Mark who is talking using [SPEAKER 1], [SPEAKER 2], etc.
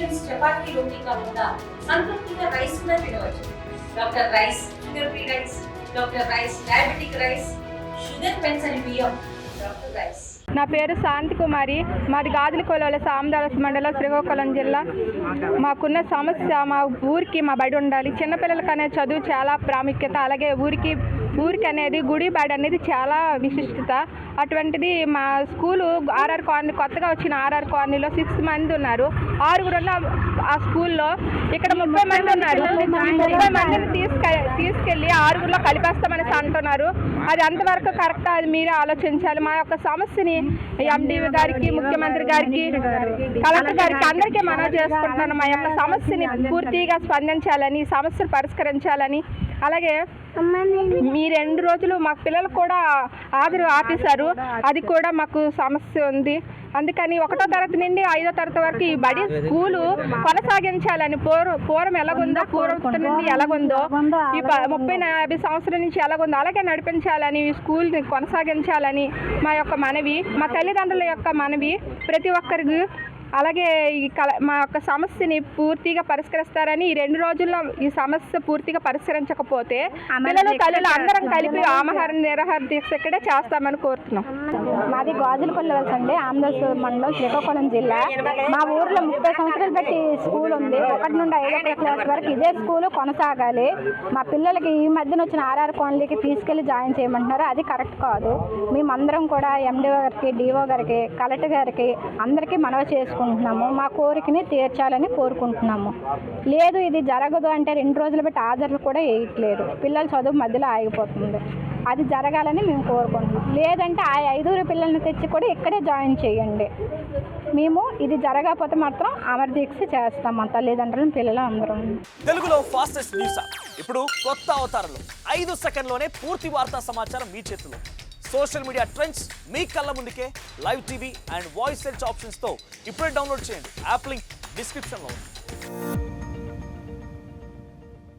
[SPEAKER 1] Options chapati రోటీ కాకుండా సంతృప్తిగా rice కూడా తినవచ్చు. Doctor rice, sugar free rice, doctor rice, diabetic rice, sugar పెన్సని బియ్యం, డాక్టర్ రైస్.
[SPEAKER 2] నా పేరు శాంతి కుమారి. మాది గాజులకొలలో సామదాస్ మండలం, శ్రీకాకుళం జిల్లా. మాకున్న సమస్య, మా ఊరికి మా బడి ఉండాలి. చిన్నపిల్లలకి అనే చదువు చాలా ప్రాముఖ్యత. అలాగే ఊరికి అనేది గుడి బడి అనేది చాలా విశిష్టత. అటువంటిది మా స్కూలు ఆర్ఆర్ కాలనీ, కొత్తగా వచ్చిన ఆర్ఆర్ కాలనీలో 6 మంది ఉన్నారు. 6 ఉన్న ఆ స్కూల్లో ఇక్కడ 30 మంది ఉన్నారు. 30 మందిని తీసుకెళ్ళి 6లో కలిపేస్తామని అంటున్నారు. అది అంతవరకు కరెక్ట్, అది మీరే ఆలోచించాలి. మా యొక్క సమస్యని ఎండి గారికి, ముఖ్యమంత్రి గారికి, కలెక్టర్ గారికి అందరికీ మనవి చేసుకుంటున్నాను. మా యొక్క సమస్యని పూర్తిగా స్పందించాలని, సమస్యను పరిష్కరించాలని. అలాగే మీ 2 రోజులు మా పిల్లలు కూడా హాజరు ఆపేశారు. అది కూడా మాకు సమస్య ఉంది. అందుకని 1వ తరగతి నుండి 5వ తరగతి వరకు ఈ బడి స్కూలు కొనసాగించాలని, పూర్వం ఎలాగుందో, పూర్వం నుండి ఎలాగుందో, ఈ 30-50 సంవత్సరాల నుంచి ఎలాగుందో అలాగే నడిపించాలని, ఈ స్కూల్ని కొనసాగించాలని మా యొక్క మనవి, మా తల్లిదండ్రుల యొక్క మనవి ప్రతి ఒక్కరికి. అలాగే మా యొక్క సమస్యని పూర్తిగా పరిష్కరిస్తారని. ఈ 2 రోజుల్లో ఈ సమస్య పూర్తిగా పరిష్కరించకపోతే పిల్లలు తల్లులు అందరం కలిపి ఆమరణ నిరాహార దీక్ష ఇక్కడే చేస్తామని కోరుతున్నాం. మాది గాజులకొల్ల అండి, ఆంధ్రస్ మండలం, శ్రీకాకుళం జిల్లా. మా ఊర్లో 30 సంవత్సరాలు పెట్టి స్కూల్ ఉంది. 1 నుండి 5వ క్లాస్ వరకు ఇదే స్కూలు కొనసాగాలి. మా పిల్లలకి ఈ మధ్యన వచ్చిన ఆర్ఆర్ కాలనీకి తీసుకెళ్లి జాయిన్ చేయమంటున్నారు. అది కరెక్ట్ కాదు. మేమందరం కూడా ఎండిఓ గారికి, డిఓ గారికి, కలెక్టర్ గారికి అందరికీ మనవి చేసుకుంటున్నాము. మా కోరికని తీర్చాలని కోరుకుంటున్నాము. లేదు ఇది జరగదు అంటే 2 రోజులు పెట్టి హాజరులు కూడా వేయట్లేదు. పిల్లల చదువు మధ్యలో ఆగిపోతుంది. అది జరగాలని మేము కోరుకుంటున్నాం. లేదంటే ఆ 5 పిల్లల్ని తెచ్చి కూడా ఇక్కడే జాయిన్ చేయండి. మేము ఇది జరగకపోతే మాత్రం అమర దీక్ష చేస్తాం. మా తల్లిదండ్రులు, పిల్లలు అందరం.
[SPEAKER 3] తెలుగులో ఫాస్టెస్ట్ న్యూస్ ఇప్పుడు కొత్త అవతారంలో 5 సెకండ్లోనే పూర్తి వార్తా సమాచారం మీ చేతిలో. సోషల్ మీడియా ట్రెండ్స్ మీ కళ్ళ ముందుకే live TV and voice search ఆప్షన్స్తో ఇప్పుడే డౌన్లోడ్ చేయండి. యాప్ లింక్ డిస్క్రిప్షన్లో ఉంది.